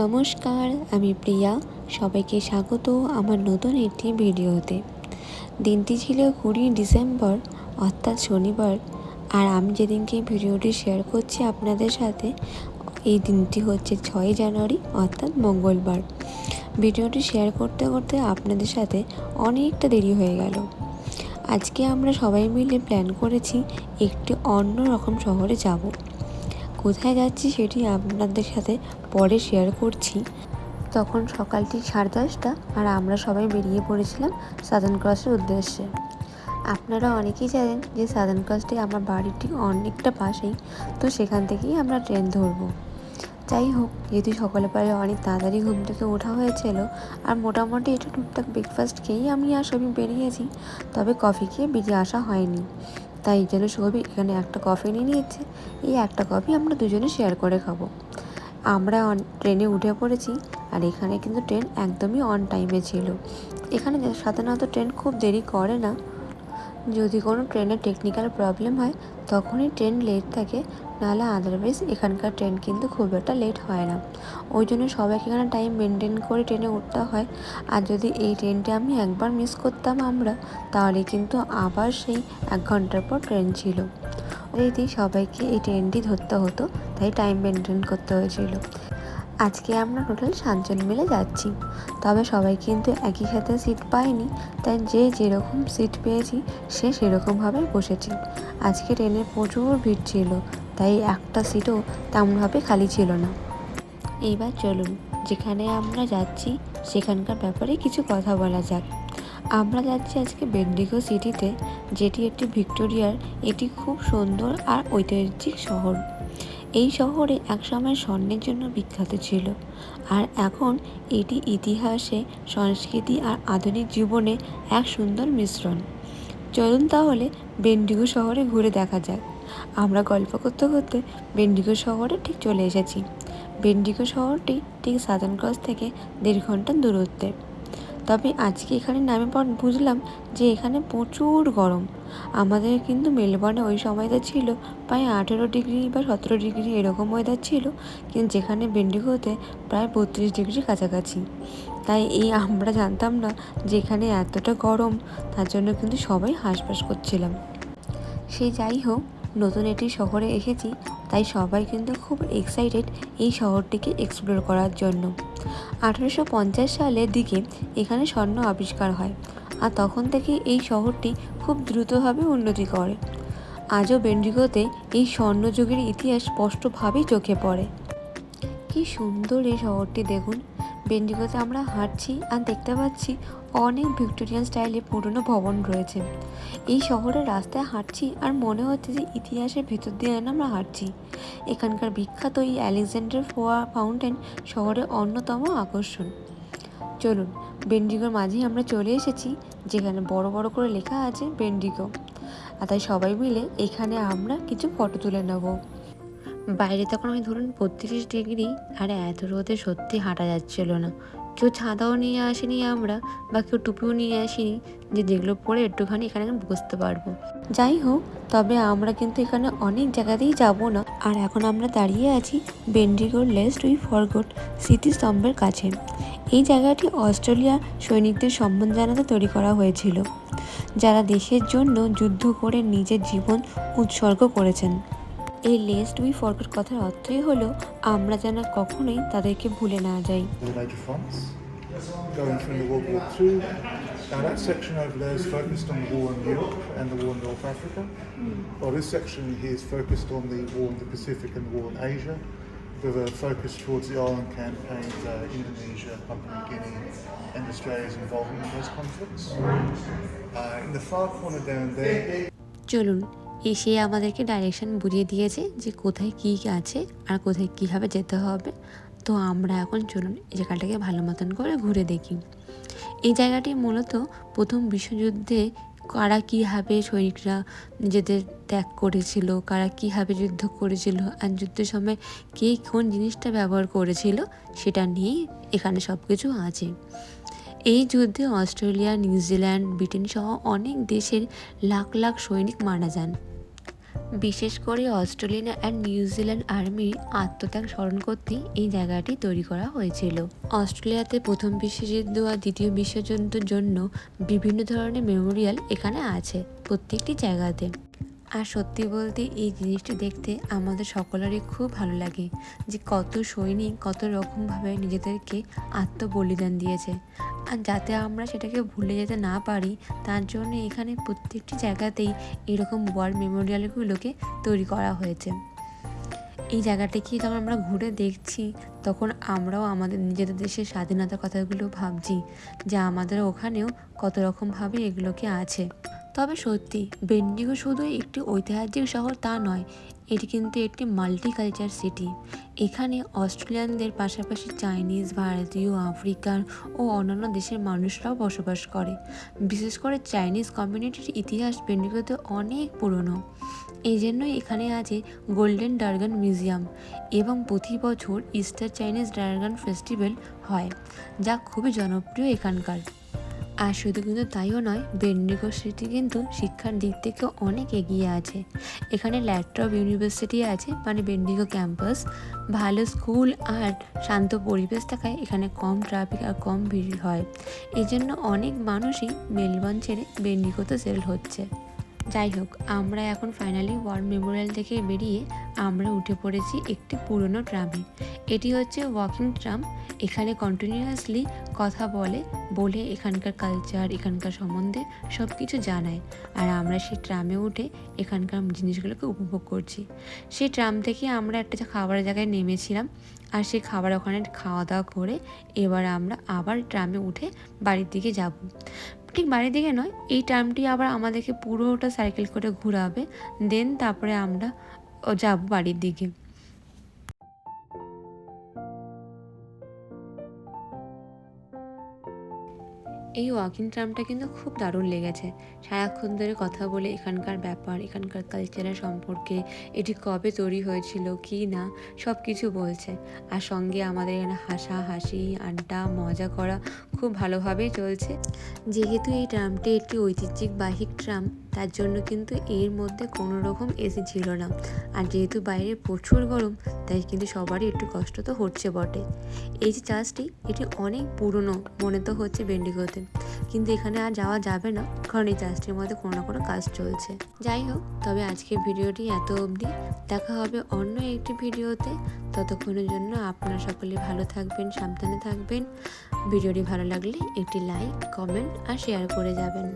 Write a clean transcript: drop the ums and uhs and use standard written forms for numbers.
নমস্কার, আমি প্রিয়া। সবাইকে স্বাগত আমার নতুন একটি ভিডিওতে। দিনটি ছিল 20 ডিসেম্বর অর্থাৎ শনিবার। আর আমি যেদিনকে ভিডিওটি শেয়ার করছি আপনাদের সাথে, এই দিনটি হচ্ছে 6 জানুয়ারি অর্থাৎ মঙ্গলবার। ভিডিওটি শেয়ার করতে করতে আপনাদের সাথে অনেকটা দেরি হয়ে গেল। আজকে আমরা সবাই মিলে প্ল্যান করেছি একটি অন্য রকম শহরে যাব। কোথায় যাচ্ছি সেটি আপনাদের সাথে পরে শেয়ার করছি। তখন সকালটি 10:30 আর আমরা সবাই বেরিয়ে পড়েছিলাম সাদার্ন ক্রসের উদ্দেশ্যে। আপনারা অনেকেই জানেন যে সাদার্ন ক্রসটি আমার বাড়ির ঠিক অনেকটা পাশেই, তো সেখান থেকেই আমরা ট্রেন ধরবো। যাই হোক, যেহেতু সকালে পারে অনেক তাড়াতাড়ি ঘুম থেকে ওঠা হয়েছিল আর মোটামুটি একটু টুকটাক ব্রেকফাস্ট খেয়েই আমি আর সবই বেরিয়েছি, তবে কফি খেয়ে বেরিয়ে আসা হয়নি। তাই যেন সবই এখানে একটা কফি নিয়ে নিয়েছে। এই একটা কফি আমরা দুজনে শেয়ার করে খাবো। আমরা ট্রেনে উঠে পড়েছি আর এখানে কিন্তু ট্রেন একদমই অন টাইমে ছিল। এখানে সাধারণত ট্রেন খুব দেরি করে না। যদি কোনো ট্রেনের টেকনিক্যাল প্রবলেম হয় তখনই ট্রেন লেট থাকে, নাহলে আদারওয়াইজ এখানকার ট্রেন কিন্তু খুব একটা লেট হয় না। ওই জন্য সবাইকে এখানে টাইম মেনটেন করে ট্রেনে উঠতে হয়। আর যদি এই ট্রেনটা আমি একবার মিস করতাম তাহলে কিন্তু আবার সেই 1 ঘন্টার পর ট্রেন ছিল। ওইতেই সবাইকে এই ট্রেনটি ধরতে হতো, তাই টাইম মেনটেন করতে হয়েছিল। আজকে আমরা টোটাল 7 জন মিলে যাচ্ছি, তবে সবাই কিন্তু একই সাথে সিট পায়নি, তাই যে যেরকম সিট পেয়েছি সে সেরকমভাবে বসেছি। আজকে ট্রেনে প্রচুর ভিড় ছিল, তাই একটা সিটও তেমনভাবে খালি ছিল না। এইবার চলুন, যেখানে আমরা যাচ্ছি সেখানকার ব্যাপারে কিছু কথা বলা যাক। আমরা যাচ্ছি আজকে বেন্ডিগো সিটিতে, যেটি একটি ভিক্টোরিয়ার এটি খুব সুন্দর আর ঐতিহাসিক শহর। এই শহরে একসময় স্বর্ণের জন্য বিখ্যাত ছিল, আর এখন এটি ইতিহাসে, সংস্কৃতি আর আধুনিক জীবনে এক সুন্দর মিশ্রণ। চলুন তাহলে বেন্ডিগো শহরে ঘুরে দেখা যাক। আমরা গল্প করতে করতে বেন্ডিগো শহরে ঠিক চলে এসেছি। বেন্ডিগো শহরটি ঠিক সাদার্ন ক্রস থেকে 1.5 ঘন্টার দূরত্বে। তবে আজকে এখানে নামে পর বুঝলাম যে এখানে প্রচুর গরম। আমাদের কিন্তু মেলবর্নে ওই সময়টা ছিল প্রায় 18 ডিগ্রি বা 17 ডিগ্রি এরকম ওয়েদার ছিল, কিন্তু যেখানে বেন্ডিগোতে প্রায় 32 ডিগ্রি কাছাকাছি। তাই আমরা জানতাম না যে এখানে এতটা গরম, তার জন্য কিন্তু সবাই হাঁসফাঁস করছিলাম। যাই হোক, নতুন একটি শহরে এসেছি, তাই সবাই কিন্তু খুব এক্সাইটেড এই শহরটিকে এক্সপ্লোর করার জন্য। 1850 সালের দিকে এখানে স্বর্ণ আবিষ্কার হয়, আর তখন থেকে এই শহরটি খুব দ্রুতভাবে উন্নতি করে। আজও বেন্ডিগোতে এই স্বর্ণযুগের ইতিহাস স্পষ্টভাবেই চোখে পড়ে। কি সুন্দর এই শহরটি দেখুন। বেন্ডিগোতে আমরা হাঁটছি আর দেখতে পাচ্ছি অনেক ভিক্টোরিয়ান স্টাইলে পুরনো ভবন রয়েছে। এই শহরের রাস্তায় হাঁটছি আর মনে হচ্ছে যে ইতিহাসের ভেতর দিয়ে আমরা হাঁটছি। এখানকার বিখ্যাত এই আলেকজান্ডার ফাউন্টেন শহরের অন্যতম আকর্ষণ। চলুন, বেন্ডিগোর মাঝেই আমরা চলে এসেছি, যেখানে বড় বড় করে লেখা আছে বেন্ডিগো। আর তাই সবাই মিলে এখানে আমরা কিছু ফটো তুলে নেব। বাইরে তখন আমি ধরুন 32 ডিগ্রি, আর এত রোদে সত্যি হাঁটা যাচ্ছিল না। কেউ ছাতাও নিয়ে আসেনি আমরা, বা কেউ টুপিও নিয়ে আসিনি যে যেগুলো পরে একটুখানি এখানে বসতে পারবো। যাই হোক, তবে আমরা কিন্তু এখানে অনেক জায়গাতেই যাব না। আর এখন আমরা দাঁড়িয়ে আছি বেন্ডিগোর লেস্ট উই ফরগট স্মৃতিস্তম্ভের কাছে। এই জায়গাটি অস্ট্রেলিয়া সৈনিকদের সম্মান জানাতে তৈরি করা হয়েছিল, যারা দেশের জন্য যুদ্ধ করে নিজের জীবন উৎসর্গ করেছেন। এই লেস্ট উই ফরগট কথার অর্থই হলো আমরা যেন কখনোই তাদেরকে ভুলে না যাই। Going through the World War II. Now that section over there is focused on the war in Europe and the war in North Africa. While this section here is focused on the war in the Pacific and the war in Asia, with a focus towards the island campaigns, Indonesia, Papua New Guinea, and Australia's involvement in those conflicts. In the far corner down there. চলুন, এসে আমাদেরকে direction বুঝিয়ে দিয়েছে যে কোথায় কী আছে আর কোথায় কীভাবে যেতে হবে। তো আমরা এখন চলুন এই জায়গাটাকে ভালো মতন করে ঘুরে দেখি। এই জায়গাটি মূলত প্রথম বিশ্বযুদ্ধে কারা কীভাবে সৈনিকরা নিজেদের ত্যাগ করেছিল, কারা কীভাবে যুদ্ধ করেছিল, আর যুদ্ধের সময় কে কোন জিনিসটা ব্যবহার করেছিল সেটা নিয়েই এখানে সব কিছু আছে। এই যুদ্ধে অস্ট্রেলিয়া, নিউজিল্যান্ড, ব্রিটেন সহ অনেক দেশের লাখ লাখ সৈনিক মারা যান। বিশেষ করে অস্ট্রেলিয়ান অ্যান্ড নিউজিল্যান্ড আর্মির আত্মত্যাগ স্মরণ করতেই এই জায়গাটি তৈরি করা হয়েছিল। অস্ট্রেলিয়াতে প্রথম বিশ্বযুদ্ধ আর দ্বিতীয় বিশ্বযুদ্ধের জন্য বিভিন্ন ধরনের মেমোরিয়াল এখানে আছে প্রত্যেকটি জায়গাতে। আর সত্যি বলতে এই জিনিসটি দেখতে আমাদের সকলেরই খুব ভালো লাগে যে কত সৈনিক কত রকমভাবে নিজেদেরকে আত্মবলিদান দিয়েছে, আর যাতে আমরা সেটাকে ভুলে যেতে না পারি তার জন্য এখানে প্রত্যেকটি জায়গাতেই এরকম ওয়ার মেমোরিয়ালগুলোকে তৈরি করা হয়েছে। এই জায়গাটাকে যখন আমরা ঘুরে দেখছি তখন আমরাও আমাদের নিজেদের দেশের স্বাধীনতার কথাগুলো ভাবছি যে আমাদের ওখানেও কত রকমভাবে এগুলোকে আছে। তবে সত্যি বেন্ডিগো শুধু একটি ঐতিহাসিক শহর তা নয়, এটি কিন্তু একটি মাল্টিকালচার সিটি। এখানে অস্ট্রেলিয়ানদের পাশাপাশি চাইনিজ, ভারতীয়, আফ্রিকান ও অন্যান্য দেশের মানুষরাও বসবাস করে। বিশেষ করে চাইনিজ কমিউনিটির ইতিহাস বেন্ডিগোতে অনেক পুরনো। এই জন্যই এখানে আছে গোল্ডেন ড্রাগন মিউজিয়াম এবং প্রতি বছর ইস্টার চাইনিজ ড্রাগন ফেস্টিভ্যাল হয়, যা খুবই জনপ্রিয় এখানকার। আর শুধু কিন্তু তাইও নয়, বেন্ডিগো সিটি কিন্তু শিক্ষার দিক থেকে অনেক এগিয়ে আছে। এখানে ল্যাট্রপ ইউনিভার্সিটি আছে, মানে বেন্ডিগো ক্যাম্পাস। ভালো স্কুল আর শান্ত পরিবেশ থাকায় এখানে কম ট্রাফিক আর কম ভিড় হয়। এই জন্য অনেক মানুষই মেলবোর্ন ছেড়ে বেন্ডিগোতে সেটেল হচ্ছে। যাই হোক, আমরা এখন ফাইনালি ওয়ার মেমোরিয়াল থেকে বেরিয়ে আমরা উঠে পড়েছি একটি পুরনো ট্রামে। এটি হচ্ছে ওয়াকিং ট্রাম। এখানে কন্টিনিউয়াসলি কথা বলে এখানকার কালচার, এখানকার সম্বন্ধে সব কিছু জানায়। আর আমরা সেই ট্রামে উঠে এখানকার জিনিসগুলোকে উপভোগ করছি। সেই ট্রাম থেকে আমরা একটা খাবারের জায়গায় নেমেছিলাম, আর সেই খাবার ওখানে খাওয়া দাওয়া করে এবার আমরা আবার ট্রামে উঠে বাড়ির দিকে যাব। ঠিক বাড়ির দিকে নয়, এই ট্রামটি আবার আমাদেরকে পুরোটা সাইকেল করে ঘোরাবে, দেন তারপরে আমরা যাব বাড়ির দিকে। এই ওয়াকিং ট্রামটা কিন্তু খুব দারুণ লেগেছে। সারাক্ষণ ধরে কথা বলে এখানকার ব্যাপার, এখানকার কালচারের সম্পর্কে, এটি কবে তৈরি হয়েছিল কি না সব কিছু বলছে। আর সঙ্গে আমাদের এখানে হাসাহাসি, আড্ডা, মজা করা খুব ভালোভাবেই চলছে। যেহেতু এই ট্রামটি একটি ঐতিহ্যবাহী ট্রাম, তার জন্য কিন্তু এর মধ্যে কোনো রকম এসি ছিল না। আর যেহেতু বাইরে প্রচুর গরম, তাই কিন্তু সবারই একটু কষ্ট তো হচ্ছে বটে। এই যে চার্চটি, এটি অনেক পুরনো মনে তো হচ্ছে বেন্ডিগোতে, কিন্তু এখানে আর যাওয়া যাবে না, কারণ এই চার্চটির মধ্যে কোনো না কোনো কাজ চলছে। যাই হোক, তবে আজকের ভিডিওটি এত অবধি। দেখা হবে অন্য একটি ভিডিওতে। ততক্ষণের জন্য আপনারা সকলে ভালো থাকবেন, সাবধানে থাকবেন। ভিডিওটি ভালো লাগলে একটি লাইক, কমেন্ট আর শেয়ার করে যাবেন।